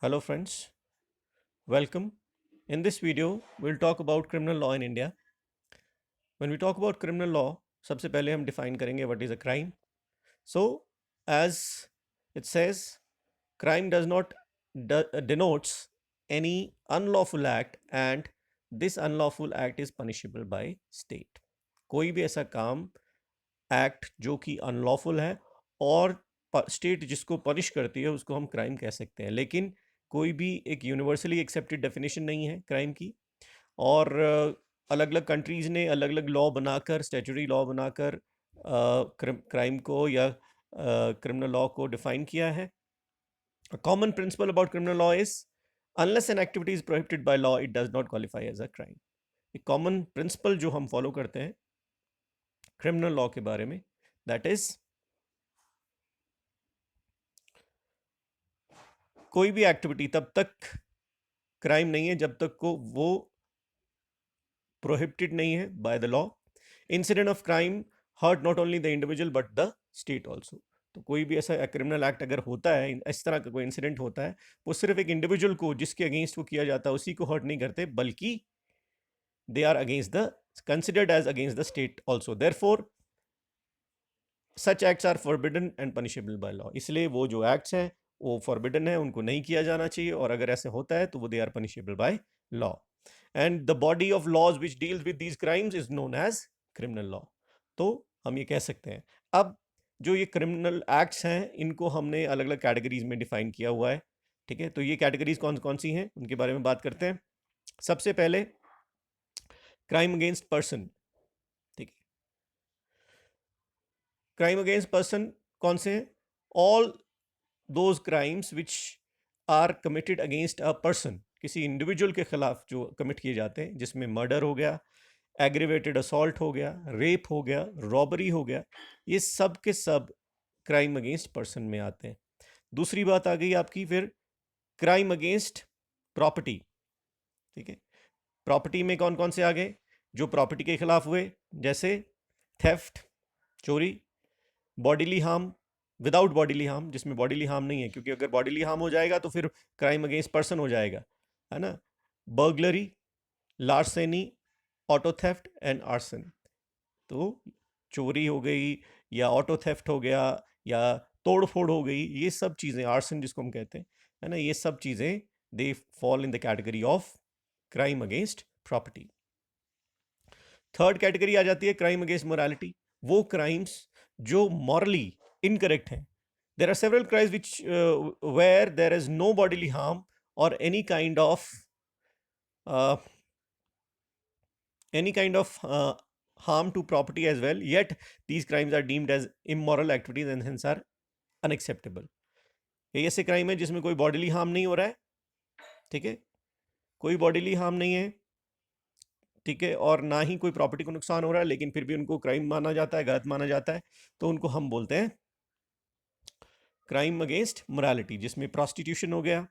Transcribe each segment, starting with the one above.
Hello friends, welcome. In this video, we'll talk about criminal law in India. When we talk about criminal law, सबसे पहले हम define करेंगे what is a crime. So, as it says, crime does not denotes any unlawful act and this unlawful act is punishable by state. कोई भी ऐसा काम act जो कि अनलॉफुल है और स्टेट जिसको पनिश करती है उसको हम क्राइम कह सकते हैं, लेकिन कोई भी एक यूनिवर्सली एक्सेप्टेड डेफिनेशन नहीं है क्राइम की। और अलग अलग कंट्रीज़ ने अलग अलग लॉ बनाकर, स्टैट्यूटरी लॉ बनाकर क्राइम को या क्रिमिनल लॉ को डिफाइन किया है। Common principle about criminal law is unless an activity is prohibited by law it does not qualify as a crime. एक कॉमन प्रिंसिपल जो हम फॉलो करते हैं क्रिमिनल लॉ के बारे में, दैट इज कोई भी एक्टिविटी तब तक क्राइम नहीं है जब तक को वो प्रोहिबिटेड नहीं है by the law. Incident of crime hurt not only the individual but the state also. तो कोई भी ऐसा क्रिमिनल एक्ट अगर होता है, इस तरह का कोई इंसिडेंट होता है, वो सिर्फ एक इंडिविजुअल को जिसके अगेंस्ट वो किया जाता है उसी को हर्ट नहीं करते, बल्कि they are against the considered as against the state also. Therefore such acts are forbidden and punishable by law. इसलिए वो जो एक्ट्स हैं वो फॉरबिडन है, उनको नहीं किया जाना चाहिए, और अगर ऐसे होता है तो वो they are punishable by law. And the body of laws which deals with these crimes is known as criminal law. तो हम ये कह सकते हैं। अब जो ये क्रिमिनल एक्ट्स हैं इनको हमने अलग अलग कैटेगरीज में डिफाइन किया हुआ है। ठीक है, तो ये कैटेगरीज कौन कौन सी हैं उनके बारे में बात करते हैं। सबसे पहले क्राइम अगेंस्ट पर्सन। ठीक है, क्राइम अगेंस्ट पर्सन कौन से हैं? All those crimes which are committed against a person, किसी इंडिविजुअल के खिलाफ जो कमिट किए जाते हैं, जिसमें मर्डर हो गया, एग्रीवेटेड असॉल्ट हो गया, रेप हो गया, रॉबरी हो गया, ये सब के सब क्राइम अगेंस्ट पर्सन में आते हैं। दूसरी बात आ गई आपकी फिर क्राइम अगेंस्ट प्रॉपर्टी। ठीक है, प्रॉपर्टी में कौन कौन से आ गए? जो प्रॉपर्टी के खिलाफ हुए, जैसे थेफ्ट, चोरी, bodily harm, without bodily harm, जिसमें बॉडीली हार्म नहीं है, क्योंकि अगर बॉडीली हार्म हो जाएगा तो फिर क्राइम अगेंस्ट पर्सन हो जाएगा, है ना। Burglary, larceny, auto theft and arson. तो चोरी हो गई या ऑटो थेफ्ट हो गया या तोड़ फोड़ हो गई, ये सब चीज़ें, आर्सन जिसको हम कहते हैं, है ना, ये सब चीज़ें they fall in the category of crime against property. Third category आ जाती है क्राइम अगेंस्ट मोरालिटी। वो क्राइम्स जो मॉरली इनकरेक्ट हैं। There are several crimes which where there is no bodily harm और any kind of harm to property as well, yet these crimes are deemed as immoral activities and hence are unacceptable. ये ऐसे crime है जिसमें कोई bodily harm नहीं हो रहा है, ठीक है, कोई बॉडीली हार्म नहीं है, ठीक है, और ना ही कोई प्रॉपर्टी को नुकसान हो रहा है, लेकिन फिर भी उनको क्राइम माना जाता है, गलत माना जाता है, तो उनको हम बोलते हैं क्राइम अगेंस्ट मोरालिटी, जिसमें प्रोस्टिट्यूशन हो गया,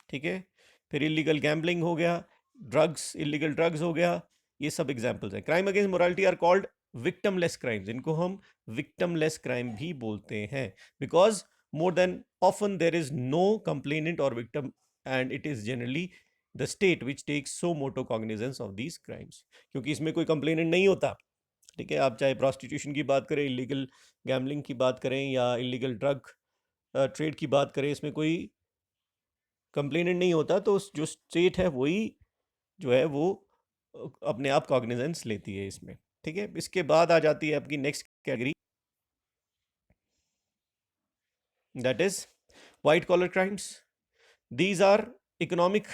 ठीक है, फिर इलीगल गैम्बलिंग हो गया, ड्रग्स, इलीगल ड्रग्स हो गया, ये सब एग्जाम्पल्स हैं। Crime against morality are called victimless crimes. इनको हम विक्टमलेस क्राइम भी बोलते हैं, because more than often there is no complainant और victim and it is generally the state which takes suo motu cognizance of these crimes, क्योंकि इसमें कोई complainant नहीं होता। ठीक है, आप चाहे प्रोस्टिट्यूशन की बात करें, इलीगल गैम्बलिंग की बात करें या इलीगल ड्रग ट्रेड की बात करें, इसमें कोई कंप्लेनेंट नहीं होता, तो जो स्टेट है वही जो है वो अपने आप कॉग्निजेंस लेती है इसमें। ठीक है, इसके बाद आ जाती है आपकी next category, that is white collar crimes. These are economic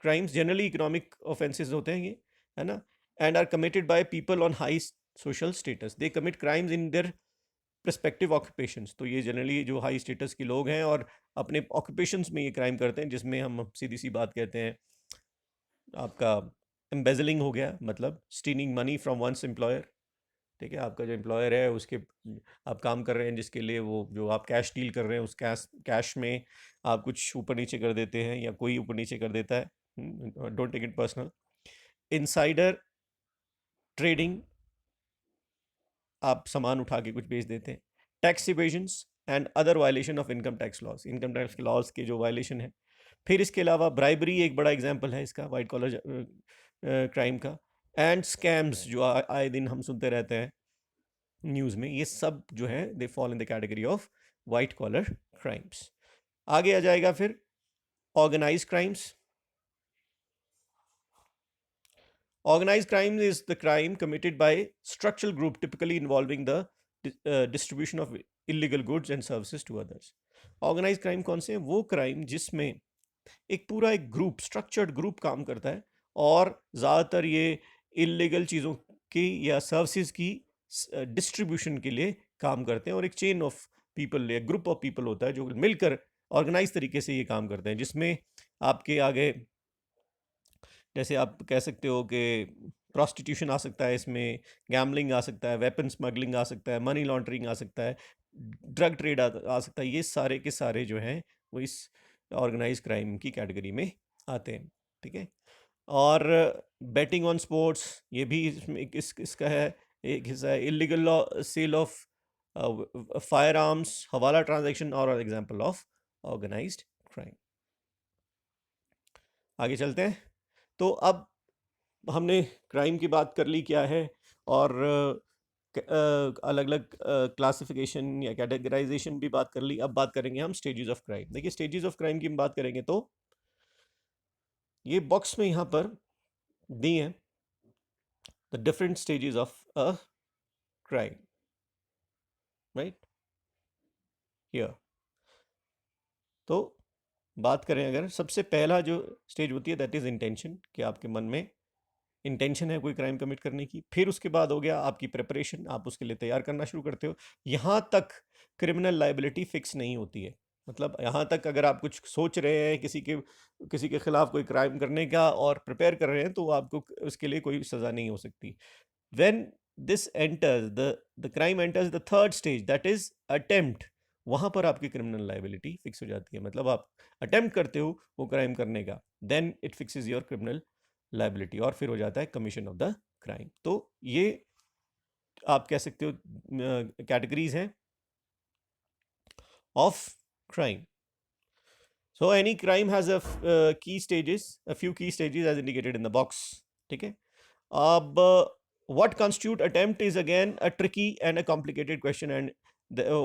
crimes, generally economic offences होते हैं ये, है ना, and are committed by people on high social status. They commit crimes in their prospective occupations. तो ये जनरली जो high status के लोग हैं और अपने ऑक्यूपेशंस में ये क्राइम करते हैं, जिसमें हम सीधी सी बात कहते हैं आपका एम्बेजलिंग हो गया, मतलब stealing money from one's employer. ठीक है, आपका जो एम्प्लॉयर है उसके आप काम कर रहे हैं, जिसके लिए वो जो आप कैश डील कर रहे हैं, उस कैश में आप कुछ ऊपर नीचे कर देते हैं या कोई ऊपर नीचे कर देता है, don't take it personal. Insider trading, आप सामान उठा के कुछ बेच देते हैं। Tax evasions and other violation of income tax laws, income tax laws के जो वायलेशन है। फिर इसके अलावा ब्राइबरी एक बड़ा एग्जाम्पल है इसका, वाइट कॉलर क्राइम का, एंड स्कैम्स जो आए दिन हम सुनते रहते हैं न्यूज़ में, ये सब जो है they fall in the category of white collar crimes. आगे आ जाएगा फिर organised crimes. Organized crime is the crime committed by structural group typically involving the distribution of illegal goods and services to others. Organized crime कौन से हैं? वो crime जिसमें एक पूरा एक ग्रुप, स्ट्रक्चर्ड ग्रुप काम करता है और ज़्यादातर ये इलीगल चीज़ों की या सर्विसेज की डिस्ट्रीब्यूशन के लिए काम करते हैं, और एक चेन ऑफ पीपल या ग्रुप ऑफ पीपल होता है जो मिलकर ऑर्गेनाइज तरीके से ये काम करते हैं, जिसमें आपके आगे जैसे आप कह सकते हो कि प्रोस्टिट्यूशन आ सकता है, इसमें गैम्बलिंग आ सकता है, वेपन स्मगलिंग आ सकता है, मनी लॉन्ड्रिंग आ सकता है, ड्रग ट्रेड आ सकता है। ये सारे के सारे जो हैं वो इस ऑर्गेनाइज क्राइम की कैटेगरी में आते हैं, ठीक है। और बेटिंग ऑन स्पोर्ट्स ये भी इसमें इसका है, एक हिस्सा है। Illegal sale of firearms, hawala transaction और एग्जाम्पल ऑफ ऑर्गेनाइज्ड क्राइम। आगे चलते हैं। तो अब हमने क्राइम की बात कर ली क्या है, और अलग अलग क्लासिफिकेशन या कैटेगराइजेशन भी बात कर ली। अब बात करेंगे हम स्टेजेस ऑफ क्राइम। देखिए स्टेजेस ऑफ क्राइम की हम बात करेंगे तो ये बॉक्स में यहाँ पर दी हैं the different stages of a crime, right here. तो बात करें अगर, सबसे पहला जो स्टेज होती है दैट इज इंटेंशन, कि आपके मन में इंटेंशन है कोई क्राइम कमिट करने की। फिर उसके बाद हो गया आपकी प्रिपरेशन, आप उसके लिए तैयार करना शुरू करते हो। यहाँ तक क्रिमिनल लाइबिलिटी फिक्स नहीं होती है, मतलब यहाँ तक अगर आप कुछ सोच रहे हैं किसी के खिलाफ कोई क्राइम करने का और प्रिपेयर कर रहे हैं तो आपको उसके लिए कोई सज़ा नहीं हो सकती। When this enters the crime enters the third stage that is attempt, वहाँ पर आपकी क्रिमिनल लाइबिलिटी फिक्स हो जाती है। मतलब आप अटेम्प्ट करते हो वो क्राइम करने का, then it fixes your criminal liability, और फिर हो जाता है कमीशन ऑफ द क्राइम। तो ये आप कह सकते हो कैटेगरीज हैं of crime. So any crime has a key stages, a few key stages as indicated in the box, ठीक है। अब what constitute attempt is again a tricky and a complicated question, and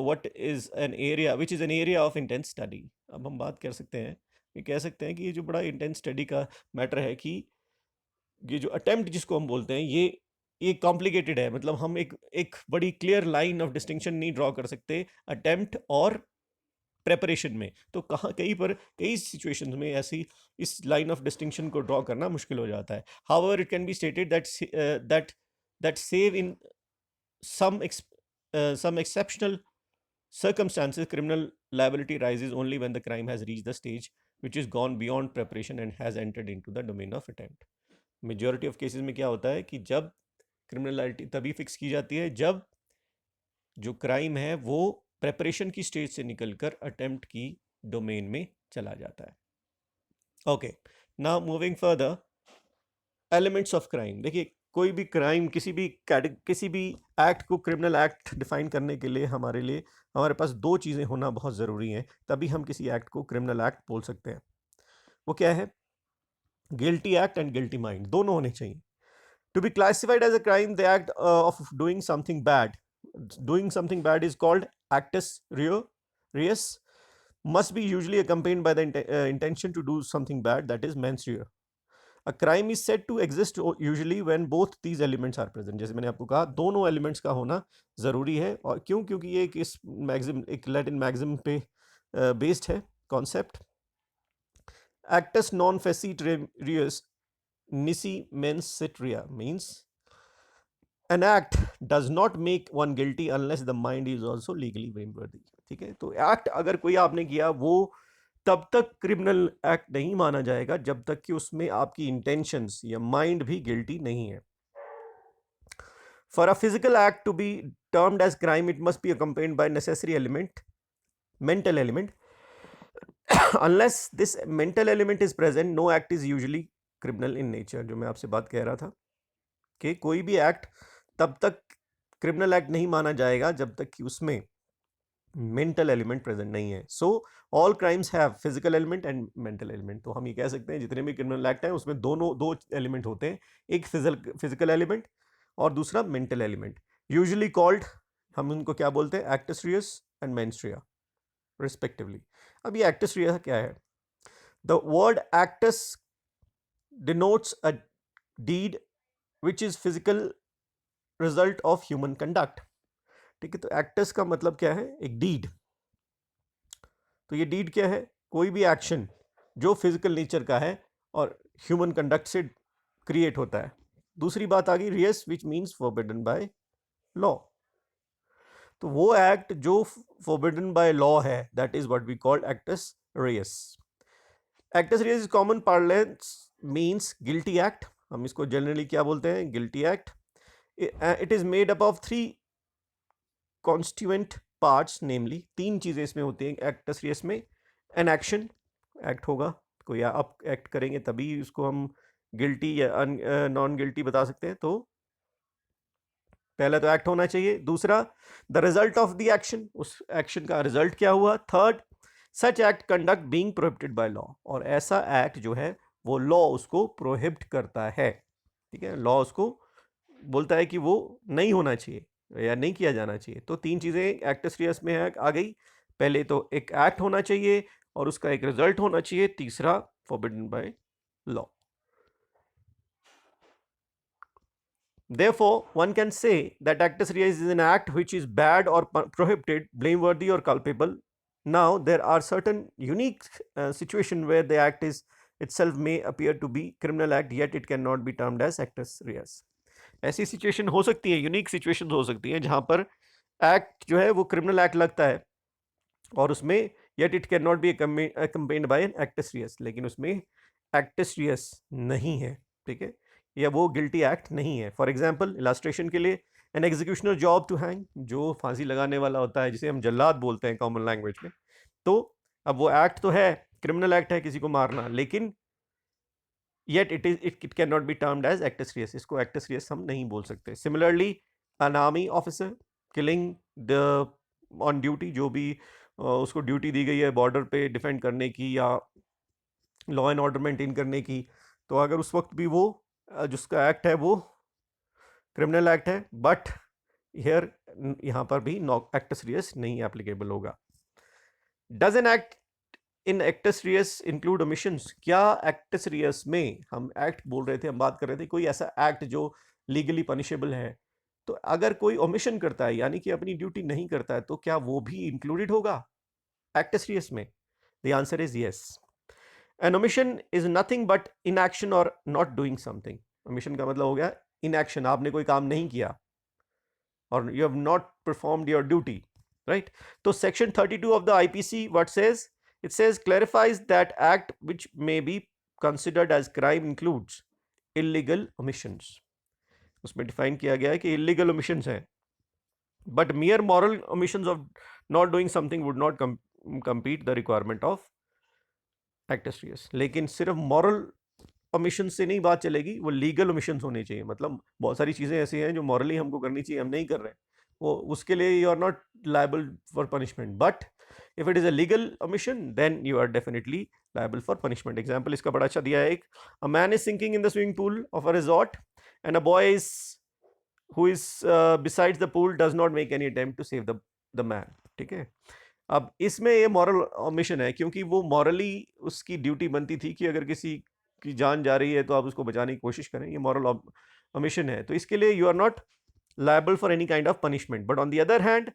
what is an area which is an area of intense study. अब हम बात कर सकते हैं, ये कह सकते हैं कि ये जो बड़ा इंटेंस स्टडी का मैटर है कि ये जो अटेम्प्ट जिसको हम बोलते हैं ये कॉम्प्लिकेटेड है। मतलब हम एक बड़ी क्लियर लाइन ऑफ डिस्टिंक्शन नहीं ड्रॉ कर सकते अटेम्प्ट और प्रेपरेशन में। तो कई सिचुएशंस में ऐसी इस लाइन ऑफ डिस्टिंक्शन को ड्रॉ करना मुश्किल हो जाता है। However it can be stated that save in some exceptional circumstances criminal liability rises only when the crime has reached the stage which is gone beyond preparation and has entered into the domain of attempt. Majority of cases में क्या होता है कि जब criminality तभी fix की जाती है जब जो क्राइम है वो प्रेपरेशन की स्टेज से निकलकर अटेम्प्ट की डोमेन में चला जाता है। Okay, now moving further, elements of crime. देखिए कोई भी क्राइम, किसी भी एक्ट को क्रिमिनल एक्ट डिफाइन करने के लिए हमारे पास दो चीज़ें होना बहुत ज़रूरी हैं, तभी हम किसी एक्ट को क्रिमिनल एक्ट बोल सकते हैं। वो क्या है? Guilty act and guilty mind, दोनों होने चाहिए। To be classified as a crime the act of doing something bad is called actus reus, must be usually accompanied by the intention to do something bad, that is mens rea. A crime is said to exist usually when both these elements are present. जैसे मैंने आपको कहा दोनों elements का होना ज़रूरी है, और क्योंकि ये एक लैटिन मैक्सिम पे बेस्ड है concept. Actus non facit reus nisi mens sit rea means an act does not make one guilty unless the mind is also legally blameworthy. ठीक है, तो एक्ट अगर कोई आपने किया वो तब तक क्रिमिनल एक्ट नहीं माना जाएगा जब तक कि उसमें आपकी इंटेंशंस या माइंड भी गिल्टी नहीं है। For a physical act to be termed as crime it must be accompanied by necessary element, mental element. Unless this mental element is present no act is usually criminal in nature. जो मैं आपसे बात कह रहा था कि कोई भी एक्ट तब तक क्रिमिनल एक्ट नहीं माना जाएगा जब तक कि उसमें मेंटल एलिमेंट प्रेजेंट नहीं है. So all crimes have physical element and mental element. तो हम ये कह सकते हैं जितने भी क्रिमिनल एक्ट हैं उसमें दो एलिमेंट होते हैं, एक फिजिकल एलिमेंट और दूसरा मेंटल एलिमेंट. यूजुअली कॉल्ड, हम उनको क्या बोलते हैं, actus reus and mens rea respectively. अब ये एक्टस रियस क्या है? The word actus denotes a deed which is physical result of human conduct. ठीक है, तो एक्टस का मतलब क्या है? एक डीड. तो ये डीड क्या है? कोई भी एक्शन जो फिजिकल नेचर का है और ह्यूमन कंडक्ट से क्रिएट होता है. दूसरी बात आ गई reus, which means forbidden by law. तो वो एक्ट जो फॉरबिडन बाय लॉ है, that is what we called actus reus. Actus reus is common parlance means guilty act. हम इसको जनरली क्या बोलते हैं? Guilty act. It is made up of 3 constituent parts, namely 3 चीजें इसमें होती हैं एक्टस रियस में. एन एक्शन, एक्ट होगा, कोई आप एक्ट करेंगे तभी उसको हम गिल्टी या नॉन गिल्टी बता सकते हैं. तो पहला तो एक्ट होना चाहिए. दूसरा, the result of the action, उस एक्शन का रिजल्ट क्या हुआ. Third, such act conduct being prohibited by law, और ऐसा एक्ट जो है वो लॉ उसको प्रोहिबिट करता है. ठीक है, लॉ उसको बोलता है कि वो नहीं होना चाहिए या नहीं किया जाना चाहिए. तो 3 चीजें एक्टस रियस में आ गई. पहले तो एक एक्ट होना चाहिए और उसका एक रिजल्ट होना चाहिए. तीसरा, forbidden by law. Therefore, one can say that actus reus is an act which is bad or prohibited, blameworthy or culpable. Now, there are certain unique situations where the act is itself may appear to be criminal act, yet it cannot be termed as actus reus. ऐसी situation हो सकती है, unique situation हो सकती है जहां पर act जो है वो क्रिमिनल एक्ट लगता है और उसमें yet it can not be accompanied by an actus reus, लेकिन उसमें एक्टस रियस नहीं है. ठीक है, या वो गिल्टी एक्ट नहीं है. फॉर एग्जाम्पल, इलास्ट्रेशन के लिए, an executioner job to hang, जो फांसी लगाने वाला होता है जिसे हम जल्लाद बोलते हैं कॉमन लैंग्वेज में. तो अब वो एक्ट तो है, क्रिमिनल एक्ट है किसी को मारना, लेकिन yet it cannot be termed as actus reus. इसको actus reus हम नहीं बोल सकते. Similarly, an army officer killing the on duty, जो भी उसको ड्यूटी दी गई है बॉर्डर पे डिफेंड करने की या लॉ एंड ऑर्डर मेंटेन करने की, तो अगर उस वक्त भी वो जिसका एक्ट है वो क्रिमिनल एक्ट है, बट हियर यहाँ पर भी एक्टस रियस नहीं एप्लीकेबल होगा. Does an act in actus reus include omissions? क्या एक्टस रियस में, हम एक्ट बोल रहे थे, हम बात कर रहे थे कोई ऐसा एक्ट जो लीगली पनिशेबल है, तो अगर कोई ओमिशन करता है यानी कि अपनी ड्यूटी नहीं करता है, तो क्या वो भी इंक्लूडेड होगा एक्टस रियस में? The answer is yes. An omission is nothing but inaction or not doing something. Omission का मतलब हो गया इनएक्शन, आपने कोई काम नहीं किया और you have not performed your duty, right? तो section 32 of the IPC what says? It says clarifies that act which may be considered as crime includes illegal omissions. उसमें डिफाइन किया गया है कि illegal omissions हैं, but mere moral omissions of not doing something would not compete the requirement of actus reus. लेकिन सिर्फ moral omissions से नहीं बात चलेगी, वो legal omissions होने चाहिए. मतलब बहुत सारी चीजें ऐसी हैं जो morally हमको करनी चाहिए, हम नहीं कर रहे हैं, वो उसके लिए you are not liable for punishment. But if it is a legal omission, then you are definitely liable for punishment. Example इसका बड़ा अच्छा दिया है एक. A man is sinking in the swimming pool of a resort and a boy is who is besides the pool does not make any attempt to save the man. ठीक है, अब इसमें ये moral omission है क्योंकि वो morally उसकी duty बनती थी कि अगर किसी की जान जा रही है तो आप उसको बचाने की कोशिश करें, ये moral omission है, तो इसके लिए you are not liable for any kind of punishment. But on the other hand,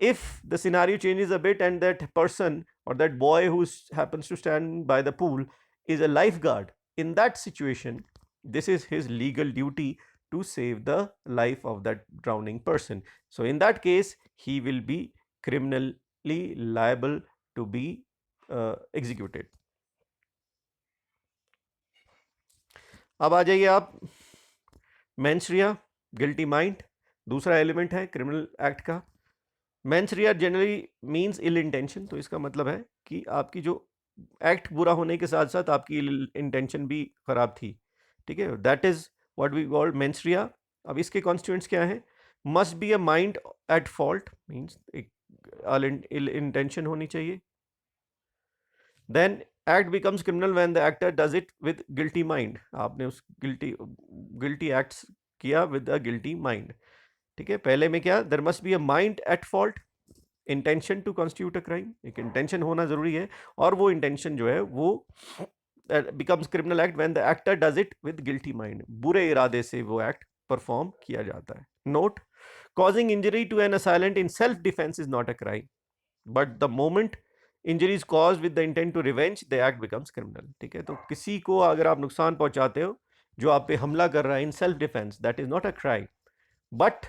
if the scenario changes a bit and that person or that boy who happens to stand by the pool is a lifeguard, in that situation this is his legal duty to save the life of that drowning person. So in that case he will be criminally liable to be executed. अब आ जाइए आप mains रिया, guilty mind, दूसरा element है criminal act का. Mains रिया generally means इल intention, तो इसका मतलब है कि आपकी जो एक्ट बुरा होने के साथ साथ आपकी इंटेंशन भी खराब थी. ठीक है, that is what we called mens rea. अब इसके कॉन्स्टिट्यूएंट्स क्या हैं? Must be a mind at fault, means एक इल इंटेंशन होनी चाहिए। Then act becomes criminal when the actor does it with guilty mind, आपने उस गिल्टी एक्ट्स किया विद अ गिल्टी माइंड। ठीक है, पहले में क्या, there must be a mind at fault, intention to constitute a crime, एक इंटेंशन होना जरूरी है, और वो इंटेंशन जो है वो becomes criminal act when the actor does it with guilty mind, बुरे इरादे से वो एक्ट परफॉर्म किया जाता है। Note, causing injury to an assailant in self defense is not a crime, but the moment injury is caused with the intent to revenge, the act becomes criminal। ठीक है, तो किसी को अगर आप नुकसान पहुंचाते हो जो आप पे हमला कर रहा है in self defence, that is not a crime, but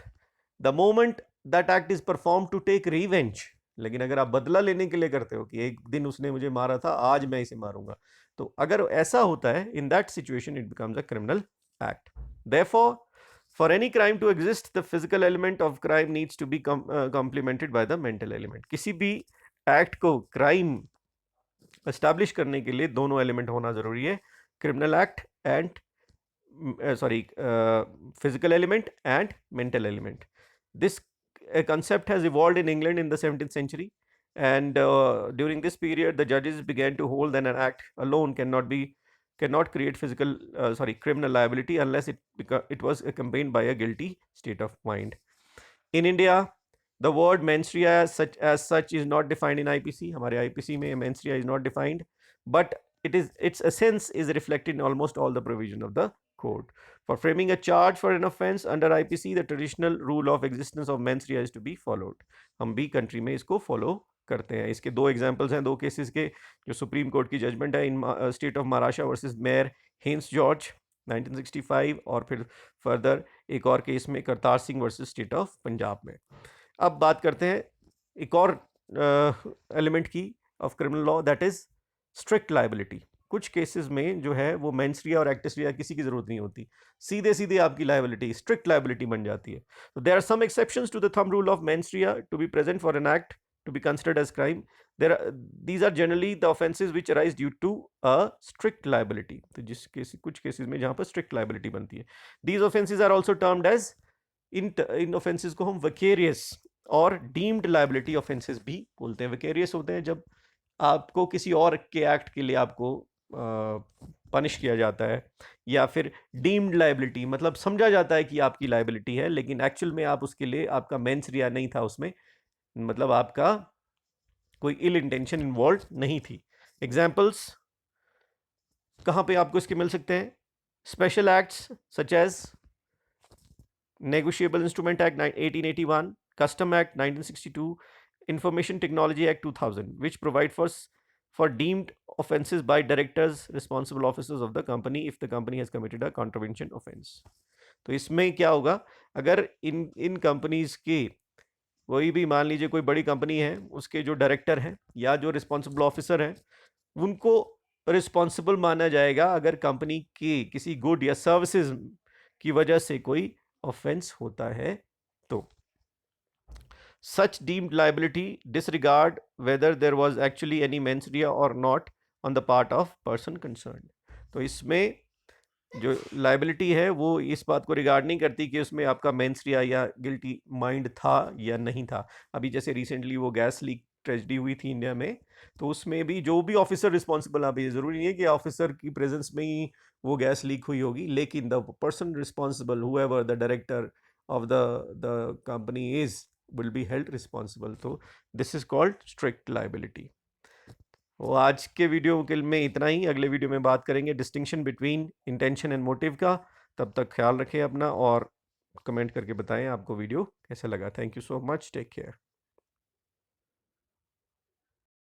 the moment that act is perform to take revenge, लेकिन अगर आप बदला लेने के लिए करते हो कि एक दिन उसने मुझे मारा था, आज मैं इसे मारूंगा, तो अगर ऐसा होता है, in that situation it becomes a criminal act. Therefore, for any crime to exist, the physical element of crime needs to be complemented by the mental element। किसी भी एक्ट को क्राइम एस्टैब्लिश करने के लिए दोनों एलिमेंट होना जरूरी है, criminal act and physical element and mental element। This concept has evolved in England in the 17th century, and during this period the judges began to hold that an act alone cannot create criminal liability unless it was accompanied by a guilty state of mind। In India, the word menstruia as such is not defined in IPC। हमारे IPC में menstruia is not defined, but its essence is reflected in almost all the provision of the code। For framing a charge for an offense under IPC, the traditional rule of existence of mens rea is to be followed। हम भी country में इसको follow करते हैं। इसके दो examples हैं, दो केसेस के जो सुप्रीम कोर्ट की जजमेंट है, इन state of Maharashtra versus mayor hence George 1965, और फिर फर्दर एक और केस में Kartar Singh versus state of Punjab में। अब बात करते हैं एक और एलिमेंट की of criminal law, that is strict liability. कुछ केसेस में जो है वो मेंस रिया और एक्टस रिया किसी की जरूरत नहीं होती, सीधे सीधे आपकी लायबिलिटी स्ट्रिक्ट लायबिलिटी बन जाती है। तो there are some exceptions to the thumb rule of mens rea to be present for an act to be considered as crime। These are generally the offenses which arise due to a strict liability। तो जिस case कुछ cases में जहां पर strict liability बनती है, these offenses are also termed as, in offenses को हम vicarious और deemed liability offenses भी बोलते हैं। vicarious होते हैं जब आपको किसी और के एक्ट के लिए आपको पनिश किया जाता है, या फिर डीम्ड लाइबिलिटी मतलब समझा जाता है कि आपकी लाइबिलिटी है, लेकिन एक्चुअल में आप उसके लिए आपका मेंस रिया नहीं था उसमें, मतलब आपका कोई इल इंटेंशन इन्वॉल्व नहीं थी। एग्जाम्पल्स कहां पे आपको इसके मिल सकते हैं, special acts such as negotiable instrument act 1881, custom act 1962, information technology act 2000, which provide for deemed offenses by directors, responsible officers of the company if the company has committed a contravention offense। तो इसमें क्या होगा, अगर इन companies के कोई भी, मान लीजिए कोई बड़ी कंपनी है, उसके जो डायरेक्टर हैं या जो रिस्पॉन्सिबल ऑफिसर हैं, उनको रिस्पॉन्सिबल माना जाएगा अगर कंपनी की किसी गुड या सर्विसेज की वजह से कोई ऑफेंस होता है तो। Such deemed liability disregard whether there was actually any mens rea or not on the part of person concerned। तो इसमें जो लाइबिलिटी है वो इस बात को रिगार्ड नहीं करती कि उसमें आपका मेंस रिया या गिल्टी माइंड था या नहीं था। अभी जैसे रिसेंटली वो गैस लीक ट्रेजेडी हुई थी इंडिया में, तो उसमें भी जो भी ऑफिसर रिस्पॉन्सिबल, अभी जरूरी नहीं है कि ऑफिसर की प्रेजेंस में ही वो गैस लीक हुई होगी, लेकिन the person responsible, however the director of the company is, will be held responsible. तो this is called strict liability. वो आज के वीडियो के में इतना ही, अगले वीडियो में बात करेंगे distinction between intention and motive का। तब तक ख्याल रखें अपना और कमेंट करके बताएं आपको वीडियो कैसा लगा। Thank you so much, take care.